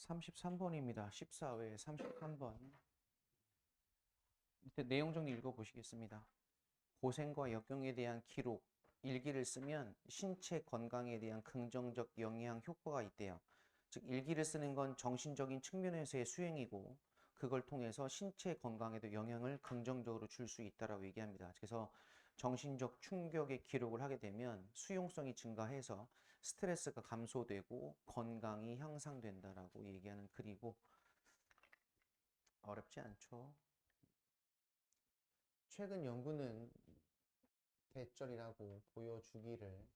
33번입니다. 14회 33번. 밑에 내용 정리 읽어보시겠습니다. 고생과 역경에 대한 기록, 일기를 쓰면 신체 건강에 대한 긍정적 영향 효과가 있대요. 즉, 일기를 쓰는 건 정신적인 측면에서의 수행이고, 그걸 통해서 신체 건강에도 영향을 긍정적으로 줄 수 있다라고 얘기합니다. 그래서 정신적 충격의 기록을 하게 되면 수용성이 증가해서 스트레스가 감소되고 건강이 향상된다라고 얘기하는 글이고, 어렵지 않죠. 최근 연구는 대절이라고 보여주기를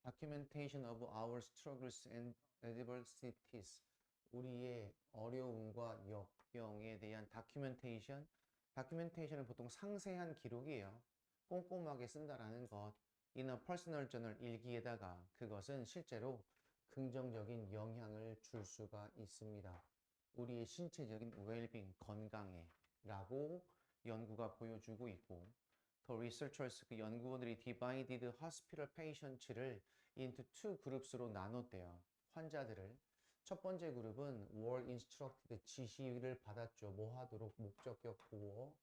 Documentation of our struggles and adversities, 우리의 어려움과 역경에 대한 다큐멘테이션은 보통 상세한 기록이에요. 꼼꼼하게 쓴다라는 것. in a personal journal, 일기에다가 그것은 실제로 긍정적인 영향을 줄 수가 있습니다. 우리의 신체적인 웰빙, 건강에 라고 연구가 보여주고 있고, The researchers, 그 연구원들이 divided hospital patients를 into two groups로 나눴대요. 환자들을. 첫 번째 그룹은 were instructed, 지시를 받았죠. 뭐 하도록? 목적격 보호,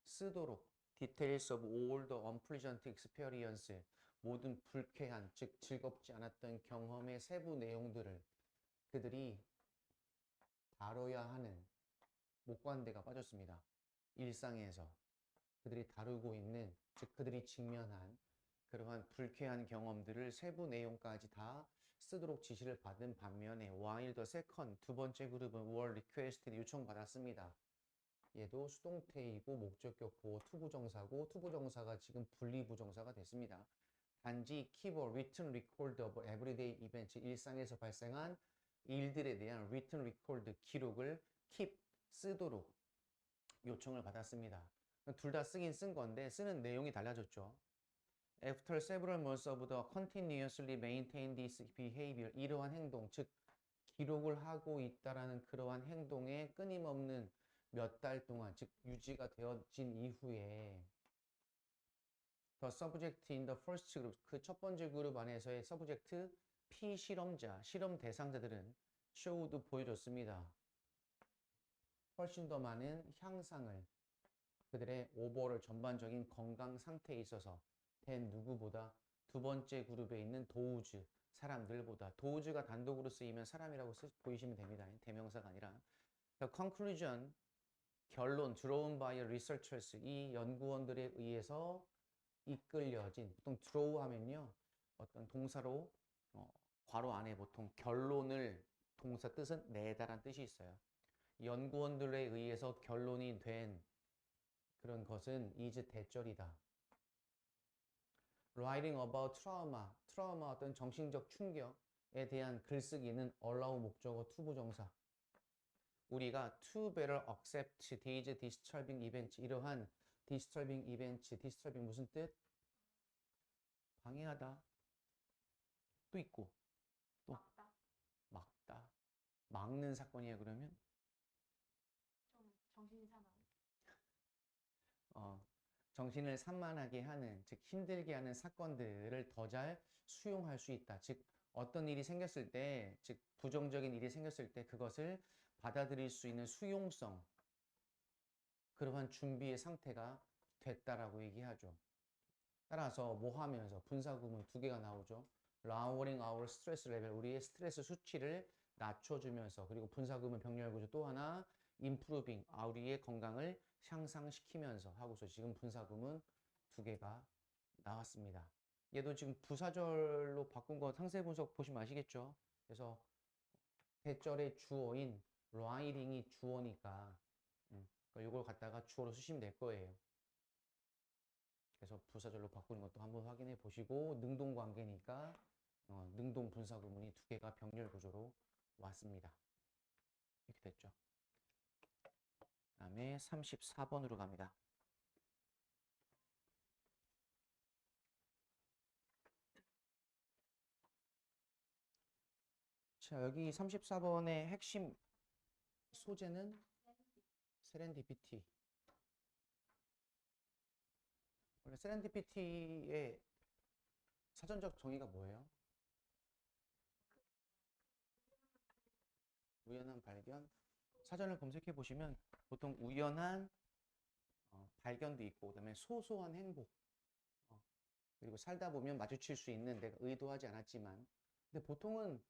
쓰도록. Details of all the unpleasant experience, 모든 불쾌한, 즉 즐겁지 않았던 경험의 세부 내용들을 그들이 다뤄야 하는 목관대가 빠졌습니다. 일상에서 그들이 다루고 있는, 즉 그들이 직면한 그러한 불쾌한 경험들을 세부 내용까지 다 쓰도록 지시를 받은 반면에 while the second, 두 번째 그룹은 were requested, 요청받았습니다. 얘도 수동태이고 목적격 보호 투부정사고, 투부정사가 지금 분리부정사가 됐습니다. 단지 keep a written record of everyday events, 일상에서 발생한 일들에 대한 written record, 기록을 keep, 쓰도록 요청을 받았습니다. 둘 다 쓰긴 쓴 건데 쓰는 내용이 달라졌죠. After several months of the continuously maintain this behavior, 이러한 행동, 즉 기록을 하고 있다라는 그러한 행동에 끊임없는 몇 달 동안, 즉 유지가 되어진 이후에 The subject in the first group, 그 첫 번째 그룹 안에서의 subject, 피실험자, 실험 대상자들은 showed, 보여줬습니다. 훨씬 더 많은 향상을, 그들의 오버롤 전반적인 건강 상태에 있어서 된 누구보다 두 번째 그룹에 있는 도우즈, 사람들보다. 도우즈가 단독으로 쓰이면 사람이라고 보이시면 됩니다. 대명사가 아니라. The conclusion, 결론, drawn by researchers, 이 연구원들에 의해서 이끌려진, 보통 draw 하면요 어떤 동사로 괄호 안에 보통 결론을, 동사 뜻은 내다란 뜻이 있어요. 연구원들에 의해서 결론이 된 그런 것은 is 대절이다. Writing about 트라우마 어떤 정신적 충격에 대한 글쓰기는 allow 목적어 투부정사. 우리가 to better accept these disturbing events, 이러한 disturbing events, disturbing 무슨 뜻? 방해하다. 또 있고 또 막다. 막는 사건이야 그러면? 좀 정신이 사나운. 정신을 산만하게 하는, 즉 힘들게 하는 사건들을 더 잘 수용할 수 있다. 즉 어떤 일이 생겼을 때, 즉 부정적인 일이 생겼을 때 그것을 받아들일 수 있는 수용성, 그러한 준비의 상태가 됐다라고 얘기하죠. 따라서 뭐 하면서 분사구문 두 개가 나오죠. lowering our stress level, 우리의 스트레스 수치를 낮춰주면서, 그리고 분사구문 병렬 구조 또 하나 improving, 우리의 건강을 향상시키면서 하고서 지금 분사구문 두 개가 나왔습니다. 얘도 지금 부사절로 바꾼 거 상세 분석 보시면 아시겠죠? 그래서 대절의 주어인 writing이 주어니까 이걸 갖다가 주어로 쓰시면 될 거예요. 그래서 부사절로 바꾸는 것도 한번 확인해 보시고, 능동 관계니까 능동 분사 구문이 두 개가 병렬 구조로 왔습니다. 이렇게 됐죠. 다음에 34번으로 갑니다. 자, 여기 34번의 핵심 소재는 세렌디피티. 원래 세렌디피티의 사전적 정의가 뭐예요? 우연한 발견. 사전을 검색해 보시면 보통 우연한 발견도 있고, 그다음에 소소한 행복. 그리고 살다 보면 마주칠 수 있는 내가 의도하지 않았지만, 근데 보통은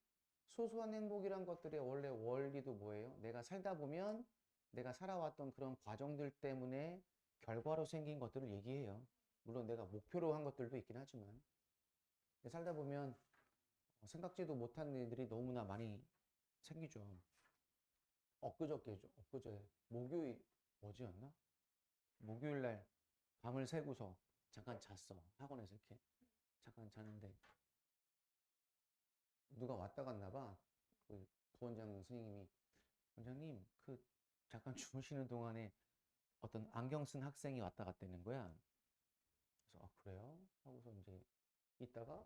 소소한 행복이란 것들의 원래 원리도 뭐예요? 내가 살다 보면 내가 살아왔던 그런 과정들 때문에 결과로 생긴 것들을 얘기해요. 물론 내가 목표로 한 것들도 있긴 하지만, 근데 살다 보면 생각지도 못한 일들이 너무나 많이 생기죠. 엊그저께죠. 엊그제 목요일 어제였나? 목요일 날 밤을 새고서 잠깐 잤어. 학원에서 이렇게 잠깐 자는데 누가 왔다 갔나 봐. 그 부원장 선생님이, 원장님 그 잠깐 주무시는 동안에 어떤 안경 쓴 학생이 왔다 갔다는 거야. 그래서 아 그래요? 하고서 이제 있다가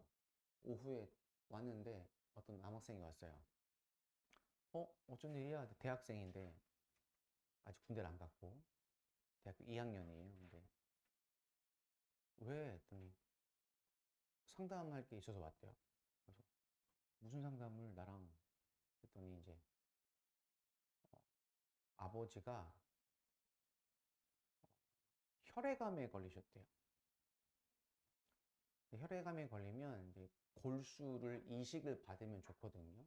오후에 왔는데 어떤 남학생이 왔어요. 어쩐 일이야? 대학생인데 아직 군대를 안 갔고 대학교 2학년이에요. 근데 왜? 했더니 상담할 게 있어서 왔대요. 그래서 무슨 상담을 나랑 했더니 이제 아버지가 혈액암에 걸리셨대요. 혈액암에 걸리면 이제 골수를 이식을 받으면 좋거든요.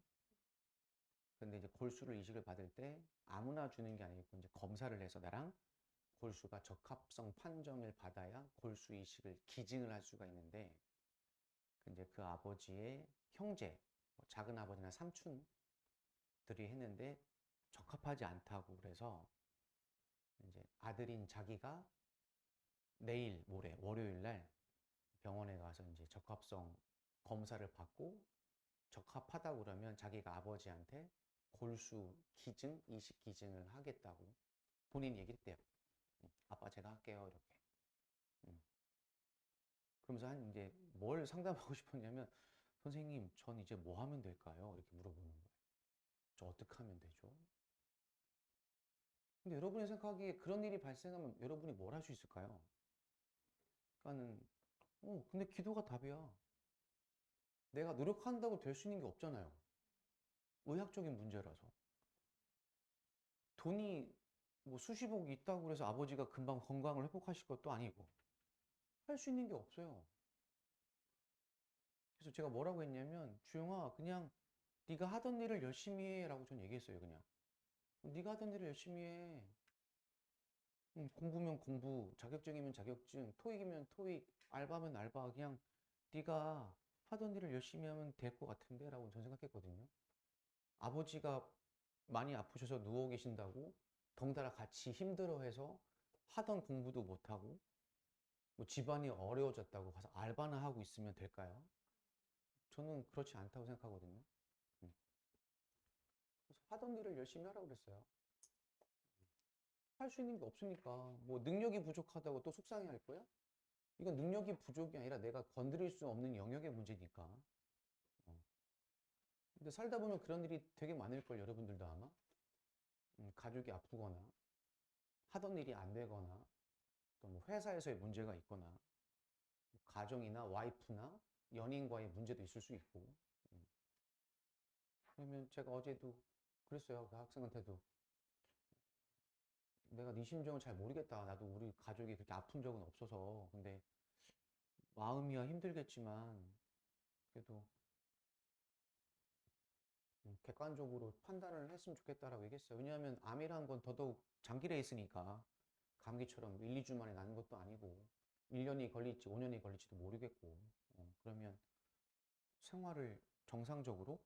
근데 이제 골수를 이식을 받을 때 아무나 주는 게 아니고 이제 검사를 해서 나랑 골수가 적합성 판정을 받아야 골수 이식을 기증을 할 수가 있는데, 이제 그 아버지의 형제, 뭐 작은 아버지나 삼촌들이 했는데 적합하지 않다고 그래서 이제 아들인 자기가 내일 모레 월요일 날 병원에 가서 이제 적합성 검사를 받고 적합하다고 그러면 자기가 아버지한테 골수 기증, 이식 기증을 하겠다고 본인이 얘기했대요. 아빠 제가 할게요 이렇게. 음. 그러면서 한 이제 뭘 상담하고 싶었냐면, 선생님 전 이제 뭐 하면 될까요? 이렇게 물어보는 거예요. 저 어떻게 하면 되죠? 근데 여러분이 생각하기에 그런 일이 발생하면 여러분이 뭘 할 수 있을까요? 그러니까는 근데 기도가 답이야. 내가 노력한다고 될 수 있는 게 없잖아요. 의학적인 문제라서. 돈이 뭐 수십억이 있다고 해서 아버지가 금방 건강을 회복하실 것도 아니고 할 수 있는 게 없어요. 그래서 제가 뭐라고 했냐면, 주영아 그냥 네가 하던 일을 열심히 해라고 전 얘기했어요. 그냥 네가 하던 일을 열심히 해. 공부면 공부, 자격증이면 자격증, 토익이면 토익, 알바면 알바, 그냥 네가 하던 일을 열심히 하면 될 것 같은데 라고 전 생각했거든요. 아버지가 많이 아프셔서 누워 계신다고 덩달아 같이 힘들어해서 하던 공부도 못하고 뭐 집안이 어려워졌다고 가서 알바나 하고 있으면 될까요? 저는 그렇지 않다고 생각하거든요. 음. 그래서 하던 일을 열심히 하라고 그랬어요. 할 수 있는 게 없으니까. 뭐 능력이 부족하다고 또 속상해 할 거야? 이건 능력이 부족이 아니라 내가 건드릴 수 없는 영역의 문제니까. 어. 근데 살다 보면 그런 일이 되게 많을 걸, 여러분들도 아마. 가족이 아프거나 하던 일이 안 되거나 또 뭐 회사에서의 문제가 있거나 뭐 가정이나 와이프나 연인과의 문제도 있을 수 있고. 음. 그러면 제가 어제도 그랬어요. 그 학생한테도 내가 네 심정을 잘 모르겠다. 나도 우리 가족이 그렇게 아픈 적은 없어서. 근데 마음이야 힘들겠지만 그래도 객관적으로 판단을 했으면 좋겠다라고 얘기했어요. 왜냐하면 암이라는 건 더더욱 장기래 있으니까 감기처럼 1, 2주 만에 나는 것도 아니고 1년이 걸릴지 5년이 걸릴지도 모르겠고, 그러면 생활을 정상적으로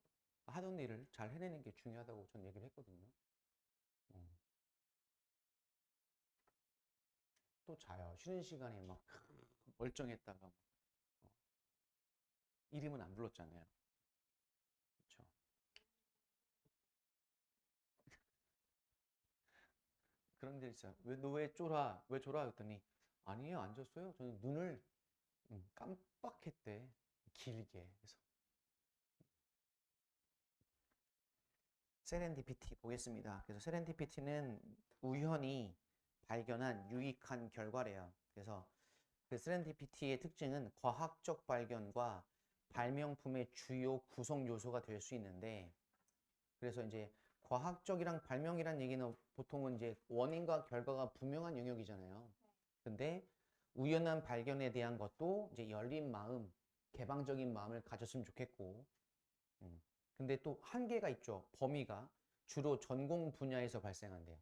하던 일을 잘 해내는 게 중요하다고 전 얘기를 했거든요. 어. 또 자요. 쉬는 시간에 막 멀쩡했다가 막, 이름은 안 불렀잖아요. 그렇죠. 그런 데 있어요. 왜 너 왜 쫄아? 왜 졸아? 했더니 아니에요, 안 졌어요. 저는 눈을 깜빡했대. 길게. 그래서 세렌디피티 보겠습니다. 그래서 세렌디피티는 우연히 발견한 유익한 결과래요. 그래서 그 세렌디피티의 특징은 과학적 발견과 발명품의 주요 구성 요소가 될 수 있는데, 그래서 이제 과학적이랑 발명이란 얘기는 보통은 이제 원인과 결과가 분명한 영역이잖아요. 근데 우연한 발견에 대한 것도 이제 열린 마음, 개방적인 마음을 가졌으면 좋겠고, 근데 또 한계가 있죠. 범위가 주로 전공 분야에서 발생한대요.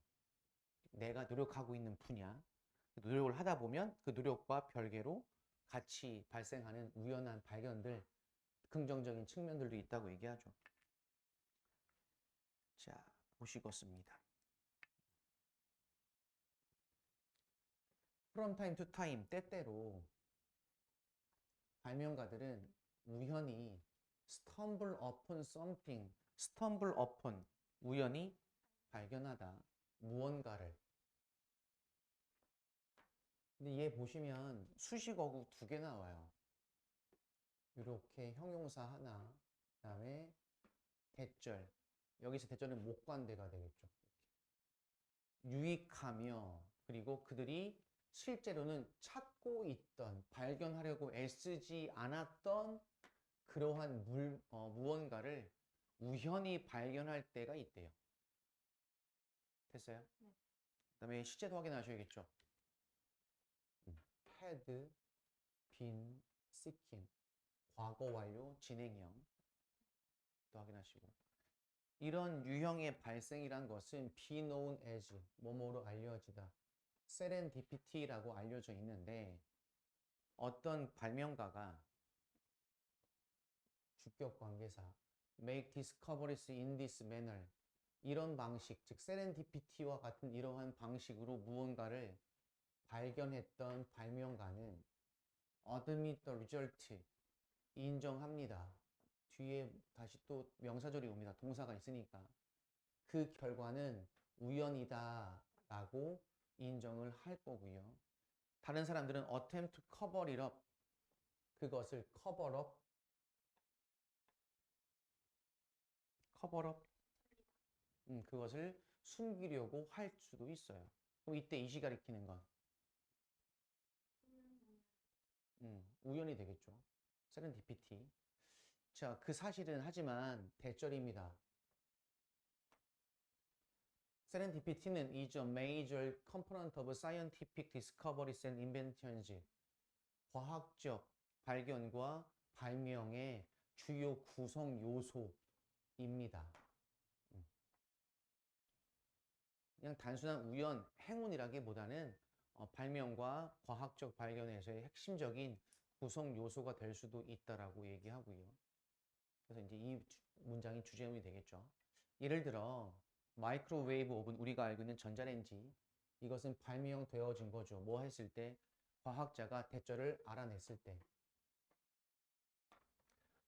내가 노력하고 있는 분야, 노력을 하다 보면 그 노력과 별개로 같이 발생하는 우연한 발견들, 긍정적인 측면들도 있다고 얘기하죠. 자, 보시겠습니다. From time to time, 때때로 발명가들은 우연히 stumble upon something, stumble upon, 우연히 발견하다, 무언가를. 근데 얘 보시면 수식어구 2개 나와요. 이렇게 형용사 하나, 그 다음에 대절. 여기서 대절은 목관대가 되겠죠. 유익하며, 그리고 그들이 실제로는 찾고 있던, 발견하려고 애쓰지 않았던 그러한 무언가를 우연히 발견할 때가 있대요. 됐어요? 네. 그 다음에 시제도 확인하셔야겠죠. had been seeking. 과거 완료 진행형. 또 확인하시고. 이런 유형의 발생이란 것은 be known as, 뭐뭐로 알려지다. serendipity라고 알려져 있는데 어떤 발명가가 주격 관계사 make discoveries in this manner, 이런 방식, 즉 serendipity와 같은 이러한 방식으로 무언가를 발견했던 발명가는 admit the result, 인정합니다. 뒤에 다시 또 명사절이 옵니다. 동사가 있으니까. 그 결과는 우연이다 라고 인정을 할 거고요. 다른 사람들은 attempt to cover it up, 그것을 cover up, 그것을 숨기려고 할 수도 있어요. 그럼 이때 이시 가리키는 건 우연이 되겠죠. serendipity. 자, 그 사실은 하지만 대절입니다. Serendipity는 is a major component of scientific discoveries and inventions. 과학적 발견과 발명의 주요 구성 요소입니다. 그냥 단순한 우연, 행운이라기보다는 발명과 과학적 발견에서의 핵심적인 구성 요소가 될 수도 있다라고 얘기하고요. 그래서 이제 이 문장이 주제음이 되겠죠. 예를 들어 마이크로웨이브 오븐, 우리가 알고 있는 전자레인지, 이것은 발명되어진 거죠. 뭐 했을 때? 과학자가 대절을 알아냈을 때.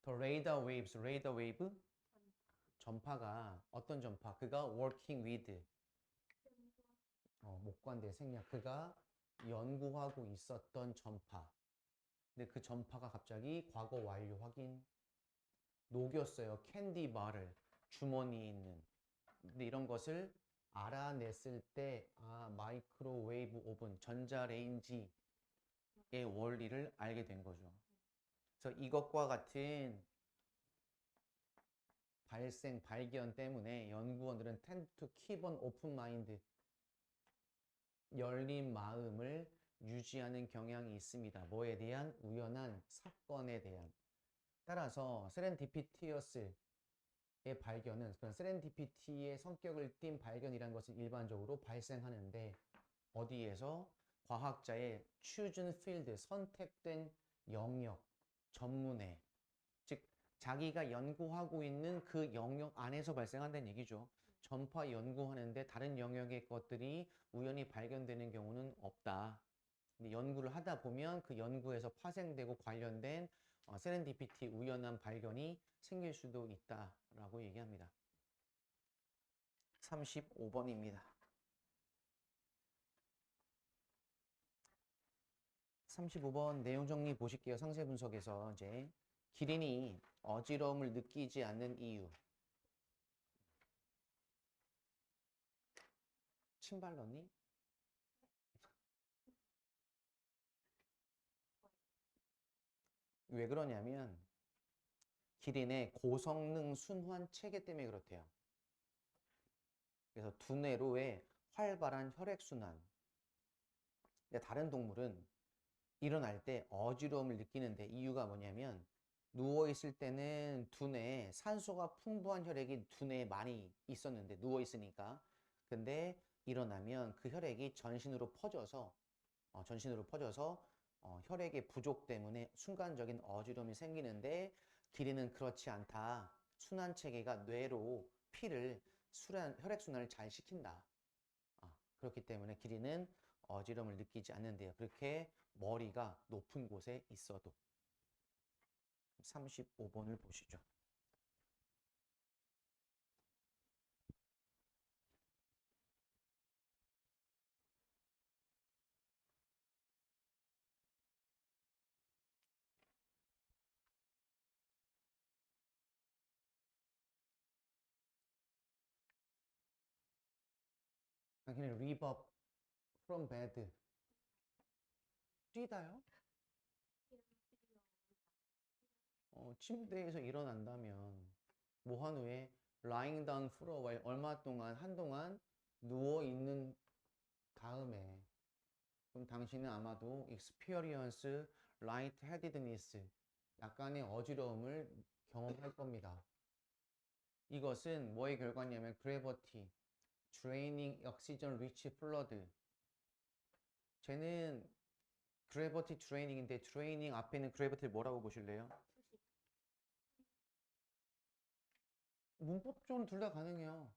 The radar waves, radar wave, 전파가 어떤 전파? 그가 working with, 목관대 생략, 그가 연구하고 있었던 전파. 근데 그 전파가 갑자기 과거 완료 확인, 녹였어요. 캔디 바를 주머니에 있는. 근데 이런 것을 알아냈을 때, 마이크로웨이브 오븐, 전자레인지의 원리를 알게 된 거죠. 그래서 이것과 같은 발견 때문에 연구원들은 tend to keep an open mind, 열린 마음을 유지하는 경향이 있습니다. 뭐에 대한? 우연한 사건에 대한. 따라서 serendipitous의 발견은, 그런 serendipity의 성격을 띤 발견이라는 것은 일반적으로 발생하는데 어디에서? 과학자의 chosen field, 선택된 영역, 전문에, 즉 자기가 연구하고 있는 그 영역 안에서 발생한다는 얘기죠. 전파 연구하는데 다른 영역의 것들이 우연히 발견되는 경우는 없다. 근데 연구를 하다 보면 그 연구에서 파생되고 관련된 세렌디피티, 우연한 발견이 생길 수도 있다라고 얘기합니다. 35번입니다. 35번 내용 정리 보실게요. 상세 분석에서 이제 기린이 어지러움을 느끼지 않는 이유. 침 발랐니? 왜 그러냐면 기린의 고성능 순환 체계 때문에 그렇대요. 그래서 두뇌로의 활발한 혈액순환. 근데 다른 동물은 일어날 때 어지러움을 느끼는데 이유가 뭐냐면 누워있을 때는 두뇌에 산소가 풍부한 혈액이 두뇌에 많이 있었는데 누워있으니까 근데 일어나면 그 혈액이 전신으로 퍼져서 혈액의 부족 때문에 순간적인 어지러움이 생기는데 기린은 그렇지 않다. 순환 체계가 뇌로 피를 혈액순환을 잘 시킨다. 그렇기 때문에 기린은 어지러움을 느끼지 않는데요. 그렇게 머리가 높은 곳에 있어도. 35번을 보시죠. 당신은 leave up from bed. 뛰다요? 침대에서 일어난다면 뭐 한 후에 lying down for a while 한동안 누워 있는 다음에 그럼 당신은 아마도 experience lightheadedness 약간의 어지러움을 경험할 겁니다. 이것은 뭐의 결과냐면 gravity, draining oxygen rich flood. 쟤는 gravity draining인데 draining 앞에 있는 gravity를 뭐라고 보실래요? 문법적으로 둘 다 가능해요.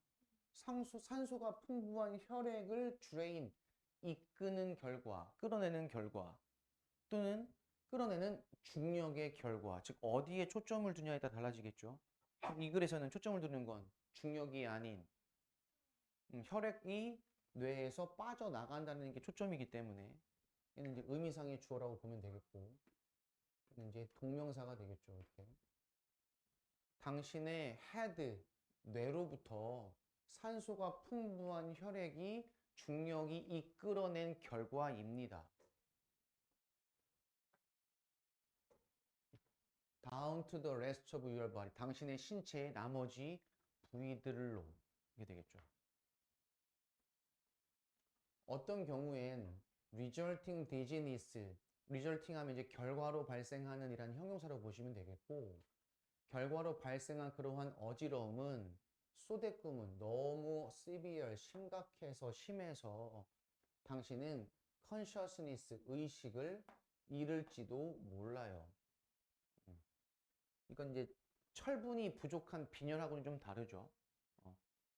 산소가 풍부한 혈액을 drain, 이끄는 결과, 끌어내는 결과 또는 끌어내는 중력의 결과, 즉 어디에 초점을 두냐에 따라 달라지겠죠. 이 글에서는 초점을 두는 건 중력이 아닌 혈액이 뇌에서 빠져나간다는 게 초점이기 때문에 얘는 이제 의미상의 주어라고 보면 되겠고 얘는 이제 동명사가 되겠죠. 이렇게 당신의 head, 뇌로부터 산소가 풍부한 혈액이 중력이 이끌어낸 결과입니다. Down to the rest of your body. 당신의 신체의 나머지 부위들로. 이게 되겠죠. 어떤 경우엔 resulting dizziness, resulting 하면 이제 결과로 발생하는 이란 형용사로 보시면 되겠고 결과로 발생한 그러한 어지러움은 쏘대꿈은 너무 severe, 심각해서 심해서 당신은 consciousness, 의식을 잃을지도 몰라요. 이건 이제 철분이 부족한 빈혈하고는 좀 다르죠.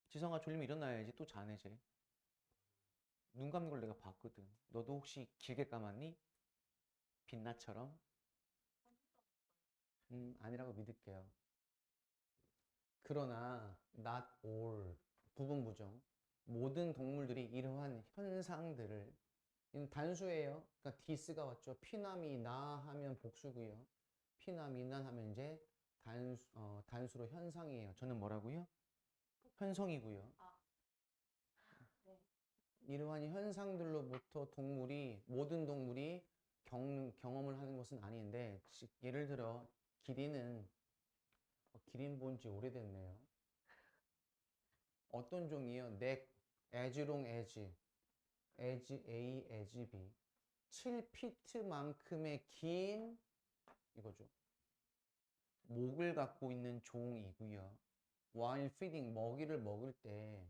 지성아 졸리면 일어나야지. 또 자네 쟤. 눈 감는 걸 내가 봤거든. 너도 혹시 길게 감았니? 빛나처럼? 아니라고 믿을게요. 그러나 not all, 부분 부정. 모든 동물들이 이러한 현상들을 단수예요. 그러니까 디스가 왔죠. 피남이 나 하면 복수고요. 피남이 난 하면 이제 단수로 현상이에요. 저는 뭐라고요? 현성이고요. 네. 이러한 현상들로부터 모든 동물이 경험을 하는 것은 아닌데, 예를 들어, 기린 본 지 오래됐네요. 어떤 종이요? neck, as long as, as A, as B. 7피트만큼의 긴, 이거죠. 목을 갖고 있는 종이고요. while feeding, 먹이를 먹을 때,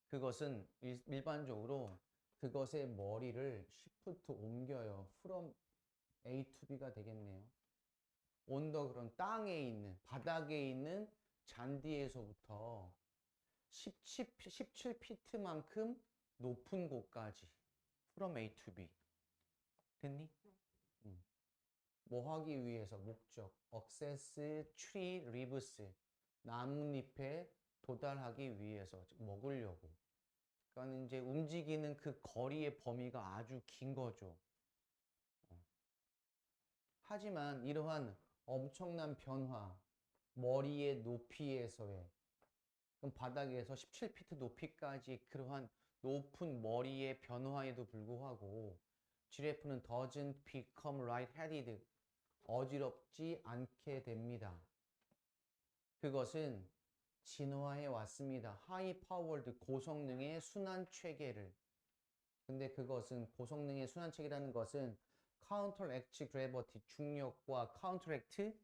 그것은 일반적으로 그것의 머리를 시프트 옮겨요. from A to B가 되겠네요. 온더 땅에 있는 바닥에 있는 잔디에서부터 17피트만큼 높은 곳까지 from A to B 됐니? 뭐 하기 위해서 목적 access tree leaves 나뭇잎에 도달하기 위해서 즉 먹으려고 그러니까 이제 움직이는 그 거리의 범위가 아주 긴 거죠. 하지만 이러한 엄청난 변화, 머리의 높이에서의 그럼 바닥에서 17피트 높이까지 그러한 높은 머리의 변화에도 불구하고 지라프는 doesn't become lightheaded, 어지럽지 않게 됩니다. 그것은 진화해 왔습니다. 하이 파워드 고성능의 순환 체계를. 근데 그것은 고성능의 순환 체계라는 것은 카운터액트 그래버티 중력과 카운터액트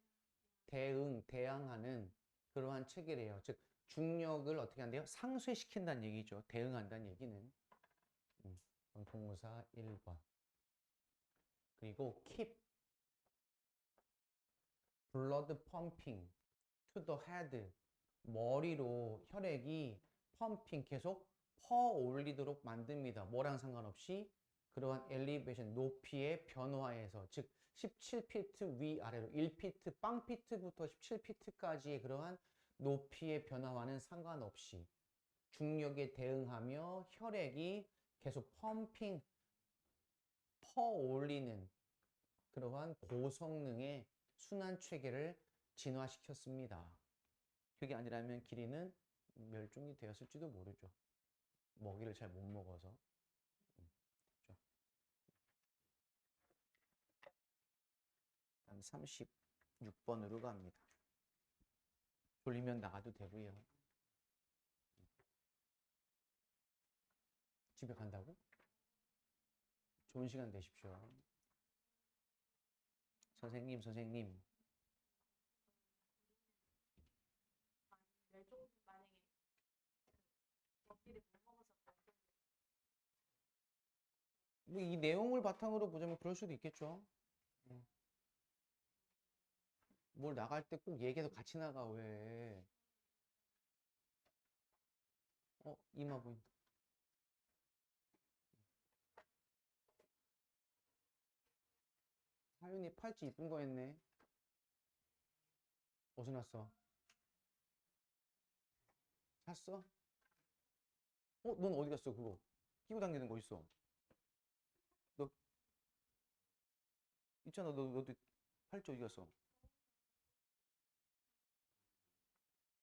대항하는 그러한 체계래요. 즉 중력을 어떻게 한대요? 상쇄시킨다는 얘기죠. 대응한다는 얘기는. 그럼 동사 1번. 그리고 keep blood pumping to the head. 머리로 혈액이 펌핑 계속 퍼올리도록 만듭니다. 뭐랑 상관없이 그러한 엘리베이션 높이의 변화에서 즉 17피트 위아래로 1피트 빵피트부터 17피트까지의 그러한 높이의 변화와는 상관없이 중력에 대응하며 혈액이 계속 펌핑 퍼올리는 그러한 고성능의 순환 체계를 진화시켰습니다. 그게 아니라면 기린은 멸종이 되었을지도 모르죠. 먹이를 잘 못 먹어서. 그렇죠? 다음 36번으로 갑니다. 졸리면 나가도 되고요. 집에 간다고? 좋은 시간 되십시오. 선생님. 멸종 만약에 먹이를 못 먹어서 뭐 이 내용을 바탕으로 보자면 그럴 수도 있겠죠. 뭘 나갈 때 꼭 얘기해서 같이 나가 왜? 이마 보인다. 하윤이 팔찌 이쁜 거 했네. 어디서 났어? 샀어? 넌 어디 갔어 그거? 끼고 다니는 거 있어? 너 있잖아. 너도 팔찌 어디 갔어?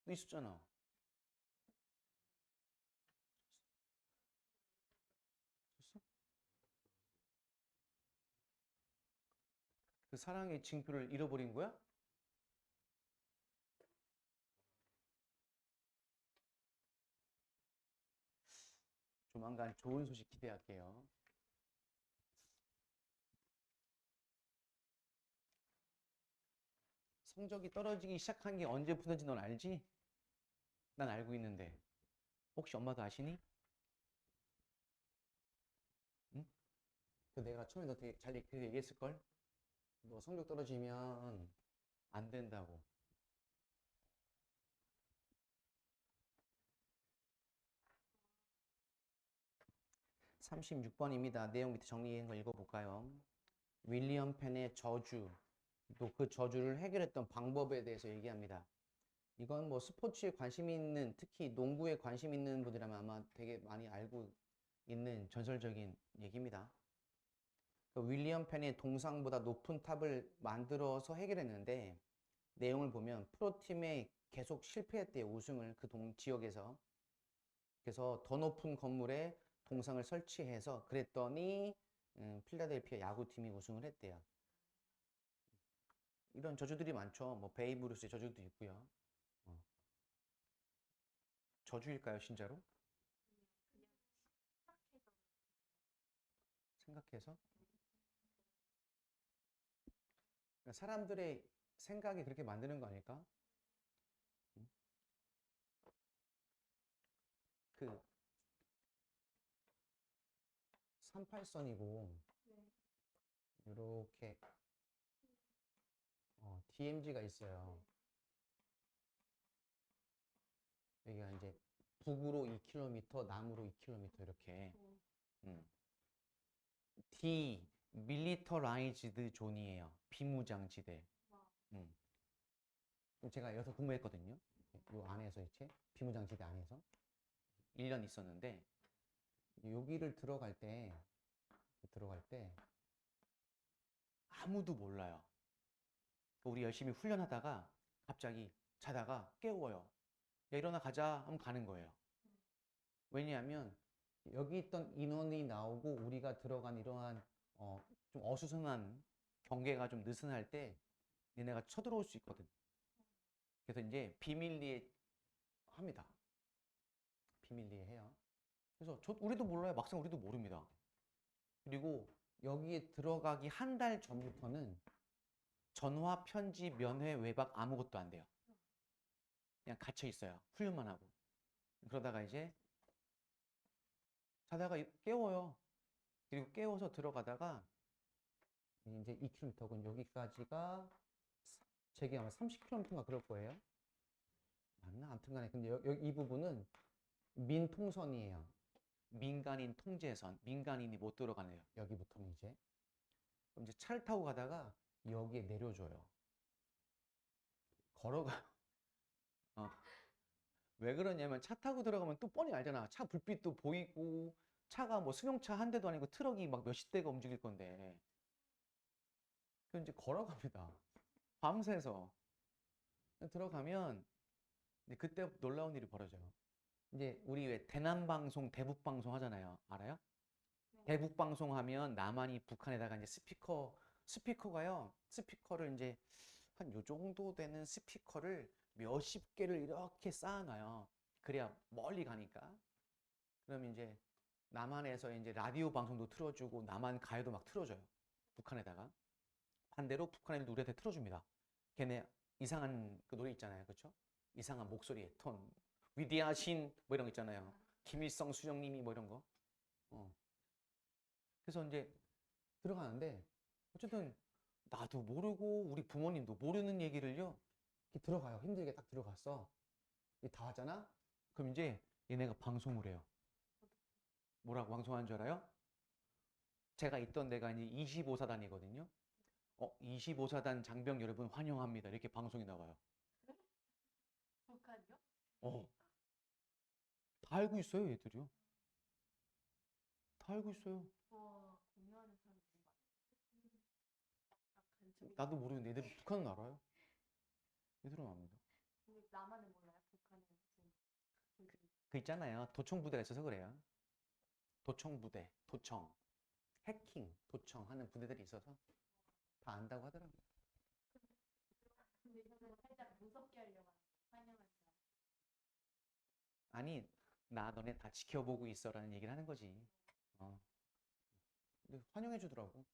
너 있었잖아. 샀어? 그 사랑의 징표를 잃어버린 거야? 조만간 좋은 소식 기대할게요. 성적이 떨어지기 시작한 게 언제부터인지 넌 알지? 난 알고 있는데. 혹시 엄마도 아시니? 응? 그 내가 처음에 너 되게 잘 얘기했을걸? 너 성적 떨어지면 안 된다고. 36번입니다. 내용 밑에 정리한 거 읽어볼까요? 윌리엄 펜의 저주, 또 그 저주를 해결했던 방법에 대해서 얘기합니다. 이건 뭐 스포츠에 관심 있는, 특히 농구에 관심 있는 분이라면 아마 되게 많이 알고 있는 전설적인 얘기입니다. 윌리엄 펜이 동상보다 높은 탑을 만들어서 해결했는데 내용을 보면 프로팀에 계속 실패했대요. 우승을 그 지역에서. 그래서 더 높은 건물에 동상을 설치해서 그랬더니 필라델피아 야구팀이 우승을 했대요. 이런 저주들이 많죠. 뭐 베이브 루스의 저주도 있고요. 저주일까요, 진짜로? 그냥 생각해서? 그러니까 사람들의 생각이 그렇게 만드는 거 아닐까? 음? 그 38선이고 이렇게 DMZ가 있어요. 여기가 이제 북으로 2km, 남으로 2km 이렇게. D 밀리터라이즈드 존이에요. 비무장지대. 음. 제가 여기서 근무했거든요. 요 안에서 이제 비무장지대 안에서 1년 있었는데 여기를 들어갈 때 아무도 몰라요. 우리 열심히 훈련하다가 갑자기 자다가 깨워요. 야, 일어나 가자 하면 가는 거예요. 왜냐하면 여기 있던 인원이 나오고 우리가 들어간 이러한 좀 어수선한 경계가 좀 느슨할 때 얘네가 쳐들어올 수 있거든. 그래서 이제 비밀리에 합니다. 비밀리에 해요. 그래서 우리도 몰라요. 막상 우리도 모릅니다. 그리고 여기에 들어가기 한 달 전부터는 전화, 편지, 면회, 외박 아무것도 안 돼요. 그냥 갇혀 있어요. 훈련만 하고. 그러다가 이제 자다가 깨워요. 그리고 깨워서 들어가다가 이제 2km고 여기까지가 제게 아마 30km인가 그럴 거예요. 맞나? 아무튼 간에 근데 이 부분은 민통선이에요. 민간인 통제선. 민간인이 못 들어가네요. 여기부터는 이제. 그럼 이제 차를 타고 가다가 여기에 내려줘요. 걸어가요. 왜 그러냐면 차 타고 들어가면 또 뻔히 알잖아. 차 불빛도 보이고 차가 뭐 승용차 한 대도 아니고 트럭이 막 몇십 대가 움직일 건데. 그럼 이제 걸어갑니다. 밤새서. 들어가면 이제 그때 놀라운 일이 벌어져요. 이제 우리 왜 대남방송, 대북방송 하잖아요. 알아요? 네. 대북방송 하면 남한이 북한에다가 이제 스피커가요. 스피커를 이제 한 요 정도 되는 스피커를 몇십 개를 이렇게 쌓아놔요. 그래야 멀리 가니까. 그럼 이제 남한에서 이제 라디오 방송도 틀어주고 남한 가요도 막 틀어줘요. 북한에다가. 반대로 북한 애들도 우리한테 틀어줍니다. 걔네 이상한 그 노래 있잖아요. 그렇죠? 이상한 목소리의 톤. 위대하신 뭐 이런 거 있잖아요. 김일성 수령님이 뭐 이런 거. 그래서 이제 들어가는데 어쨌든 나도 모르고 우리 부모님도 모르는 얘기를요. 이렇게 들어가요. 힘들게 딱 들어갔어. 다 왔잖아? 그럼 이제 얘네가 방송을 해요. 뭐라고 방송하는 줄 알아요? 제가 있던 데가 이제 25사단이거든요. 25사단 장병 여러분 환영합니다. 이렇게 방송이 나와요. 북한이요? 다 알고 있어요, 얘들이요. 다 알고 있어요. 와, 공유하는 사람이 있는 거 아니에요? 약간 좀 나도 모르는데 얘들 북한은 알아요. 얘들은 압니다. 근데 나만은 몰라요. 북한은 무슨 그 있잖아요. 도청 부대가 있어서 그래요. 도청 부대, 도청, 해킹, 도청 하는 부대들이 있어서 다 안다고 하더라고요. 근데 이거 살짝 무섭게 하려고 환영한다. 아니, 나 너네 다 지켜보고 있어라는 얘기를 하는 거지. 근데 환영해 주더라고.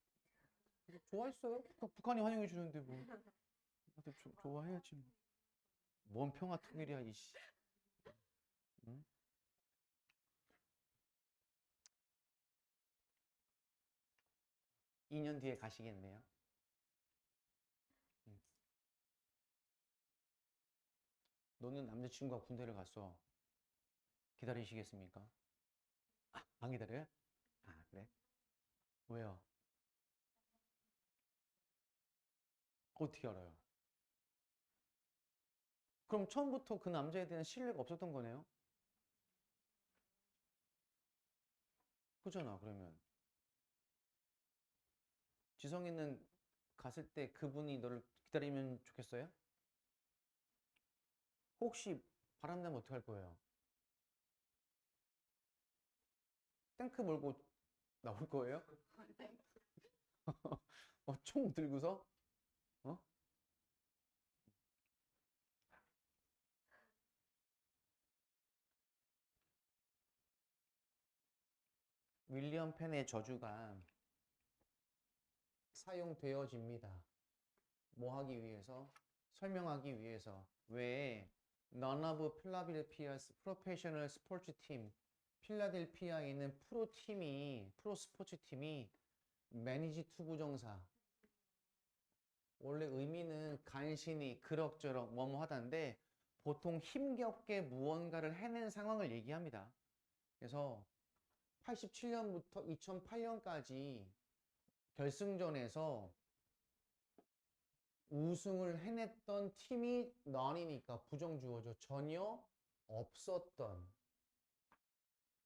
좋아했어요. 북한이 환영해 주는데 뭐. 나도 좋아해야지. 뭔 평화 통일이야, 이씨. 응? 2년 뒤에 가시겠네요. 응. 너는 남자친구가 군대를 갔어. 기다리시겠습니까? 안 기다려요? 그래? 왜요? 어떻게 알아요? 그럼 처음부터 그 남자에 대한 신뢰가 없었던 거네요? 그잖아, 그러면. 지성이는 갔을 때 그분이 너를 기다리면 좋겠어요? 혹시 바람나면 어떡할 거예요? 탱크 몰고 나올 거예요? 총 들고서? 어? 윌리엄 펜의 저주가 사용되어집니다. 뭐 하기 위해서? 설명하기 위해서. 왜 None of Philadelphia's professional sports team, 필라델피아에 있는 프로 스포츠 팀이 매니지 투구정사. 원래 의미는 간신히 그럭저럭 뭐뭐 하다인데 보통 힘겹게 무언가를 해낸 상황을 얘기합니다. 그래서 87년부터 2008년까지 결승전에서 우승을 해냈던 팀이 none이니까 부정주어죠. 전혀 없었던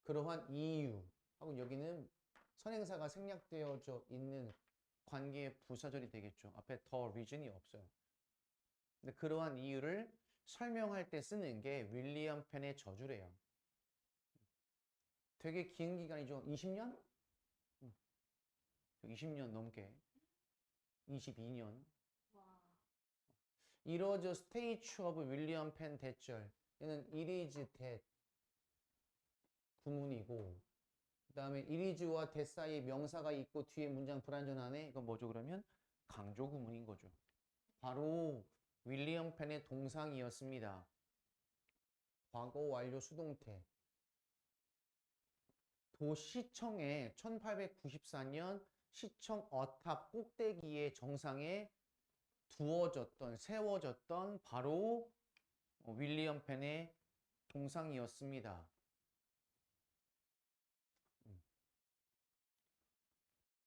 그러한 이유 하고 여기는 선행사가 생략되어져 있는 관계의 부사절이 되겠죠. 앞에 더 reason이 없어요. 근데 그러한 이유를 설명할 때 쓰는 게 윌리엄 펜의 저주래요. 되게 긴 기간이죠. 20년? 20년 넘게. 22년. 와. It was a statue of William Penn 대절. 얘는 it is that 구문이고, 그 다음에 it is와 that 사이에 명사가 있고 뒤에 문장 불완전하네. 이건 뭐죠? 그러면 강조 구문인 거죠. 바로 윌리엄 펜의 동상이었습니다. 과거 완료 수동태. 도시청에 1894년 시청 어탑 꼭대기의 정상에 세워졌던 바로 윌리엄 펜의 동상이었습니다.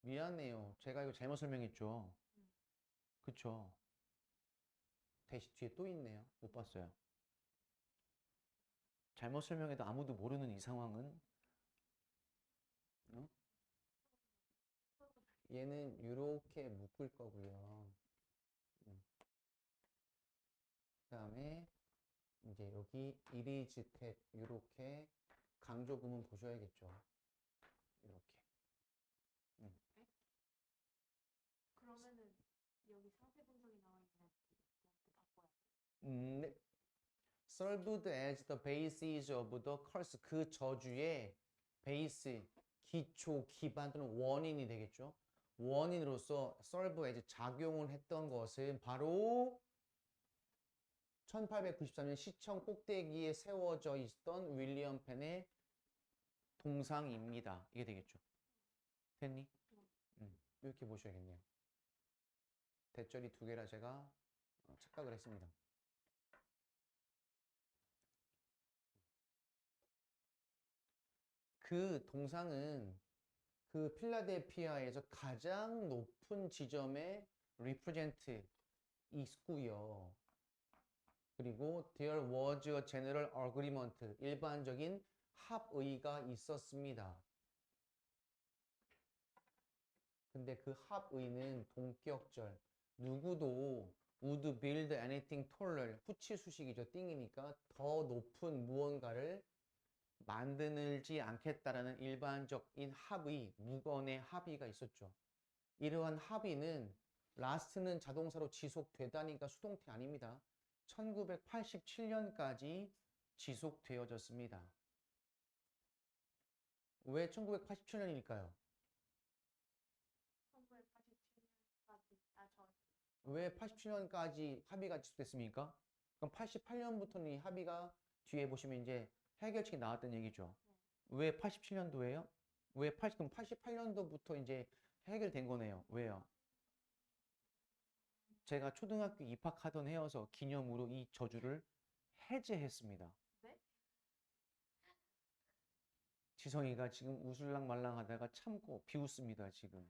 미안해요. 제가 이거 잘못 설명했죠. 그쵸? 대시 뒤에 또 있네요. 못 봤어요. 잘못 설명해도 아무도 모르는 이 상황은 얘는 이렇게 묶을 거고요. 그 다음에 이제 여기 it is that 이렇게 강조 구문 보셔야겠죠. 이렇게. 그러면은 여기 상세 분석이 나와 있는 바꿔야 돼. 네. served as the basis of the curse. 그 저주의 베이스, 기초, 기반 또는 원인이 되겠죠. 원인으로서 serve as 작용을 했던 것은 바로 1894년 시청 꼭대기에 세워져 있던 윌리엄 펜의 동상입니다. 이게 되겠죠. 됐니? 이렇게 보셔야겠네요. 대절이 두 개라 제가 착각을 했습니다. 그 동상은 그 필라델피아에서 가장 높은 지점에 represent 있고요. 그리고 there was a general agreement, 일반적인 합의가 있었습니다. 근데 그 합의는 동격절, 누구도 would build anything taller, 후치수식이죠. 띵이니까 더 높은 무언가를 만들지 않겠다라는 일반적인 합의, 무건의 합의가 있었죠. 이러한 합의는 last는 자동사로 지속되다니까 수동태 아닙니다. 1987년까지 지속되어졌습니다. 왜 1987년일까요? 1987년까지 왜 87년까지 합의가 지속됐습니까? 그럼 88년부터는 이 합의가 뒤에 보시면 이제 해결책이 나왔던 얘기죠. 왜 87년도예요? 그럼 88년도부터 이제 해결된 거네요. 왜요? 제가 초등학교 입학하던 해여서 기념으로 이 저주를 해제했습니다. 네? 지성이가 지금 웃을랑 말랑 하다가 참고 비웃습니다, 지금.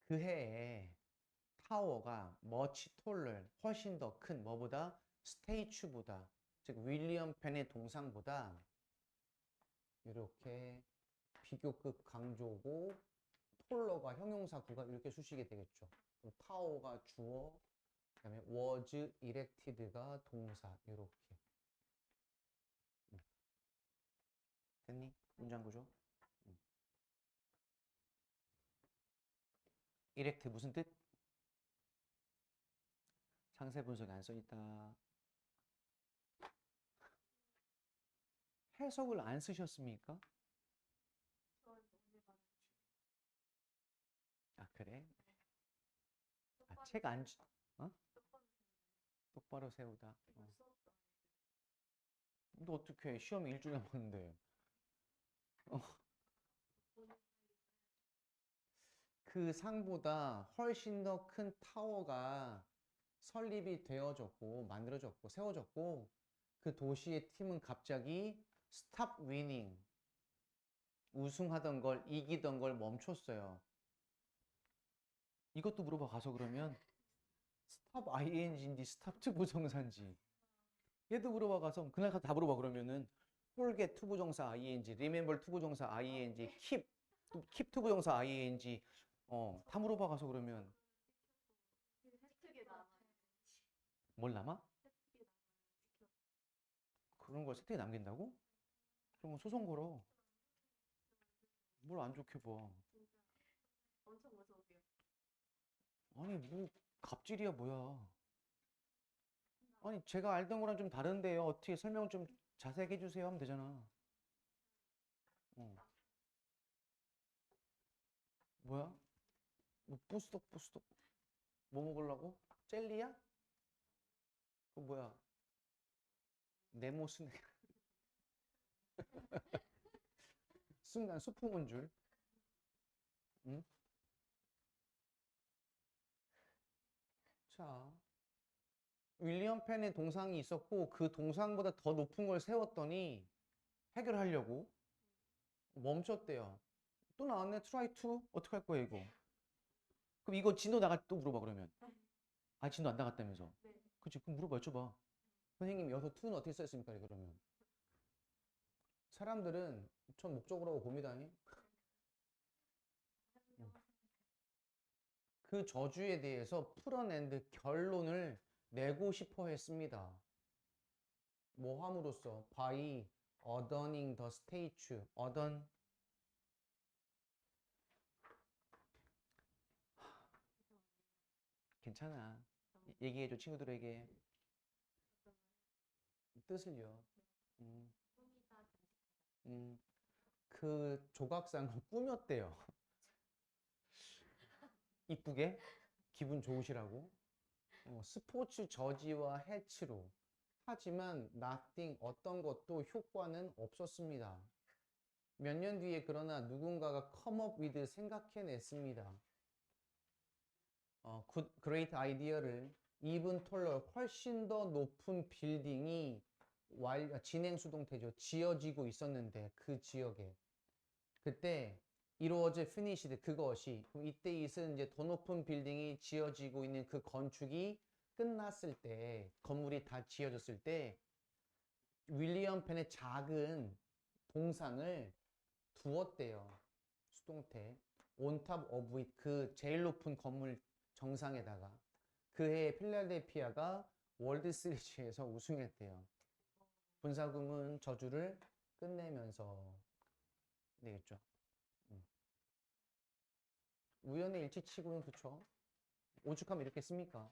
그 해에 타워가 much taller, 훨씬 더 큰 뭐보다 스테이추보다, 즉 윌리엄 펜의 동상보다 이렇게 비교급 강조고 톨러가 형용사구가 이렇게 수식이 되겠죠. 그럼 타워가 주어, 그다음에 was erected가 동사 이렇게. 됐니? 문장 구조. erect 무슨 뜻? 상세 분석에 안 써있다. 해석을 안 쓰셨습니까? 저는 오늘 받은 아, 그래? 아, 똑바로 책 안, 똑바로 똑바로 세우다. 이거 수업도 안 했어요. 너 어떻게 해? 시험이 일주일 남았는데. 오늘 그 상보다 훨씬 더 큰 타워가 설립이 되어졌고, 만들어졌고, 세워졌고, 그 도시의 팀은 갑자기 stop winning. 우승하던 걸, 이기던 걸 멈췄어요. 이것도 물어봐 가서 그러면 stop ing인지 stop 투부정사인지 얘도 물어봐 가서 그날 가서 다 물어봐 그러면은 forget 투부정사 ing, remember 투부정사 ing, keep 투부정사 ing 다 물어봐 가서 그러면 혜택에 남아요. 뭘 남아? 혜택에 남아요. 그런 걸 세트에 남긴다고? 그러면 소송 걸어. 뭘 안 좋게 봐. 진짜 엄청 무서우세요. 아니 뭐 갑질이야 뭐야? 아니 제가 알던 거랑 좀 다른데요. 어떻게 설명 좀 자세하게 해주세요 하면 되잖아. 어. 뭐야? 뭐 뿌스덕뿌스덕 뭐 먹으려고? 젤리야? 그 뭐야? 네모 스낵. 순간 소풍 온 줄. 응? 자, 윌리엄 펜의 동상이 있었고 그 동상보다 더 높은 걸 세웠더니 해결하려고 멈췄대요. 또 나왔네. try to. 어떡할 거야 이거? 그럼 이거 진도 나갈 때 또 물어봐 그러면. 아 진도 안 나갔다면서. 네. 그치? 그럼 물어봐 여쭤봐. 선생님 여기서 to는 어떻게 썼습니까? 그러면. 사람들은 전 목적어라고 봅니다. 그 저주에 대해서 풀어낸 결론을 내고 싶어 했습니다. 뭐 함으로써 by adorning the statue. adorn 괜찮아. 얘기해줘 친구들에게 뜻을요. 음, 그 조각상을 꾸몄대요. 이쁘게 기분 좋으시라고. 스포츠 저지와 해치로. 하지만 nothing 어떤 것도 효과는 없었습니다. 몇 년 뒤에 그러나 누군가가 come up with 생각해냈습니다. great 아이디어를 even taller 훨씬 더 높은 빌딩이 진행 수동태죠. 지어지고 있었는데 그 지역에 그때 이루어져 finished 그것이 그럼 이때 있은 이제 더 높은 빌딩이 지어지고 있는 그 건축이 끝났을 때 건물이 다 지어졌을 때 윌리엄 펜의 작은 동상을 두었대요. 수동태 on top of it 그 제일 높은 건물 정상에다가 그해 필라델피아가 월드 시리즈에서 우승했대요. 분사금은 저주를 끝내면서 되겠죠. 우연의 일치치고는 그쵸. 오죽하면 이렇게 씁니까?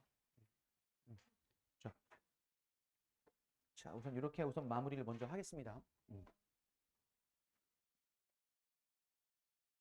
자, 우선 이렇게 우선 마무리를 먼저 하겠습니다.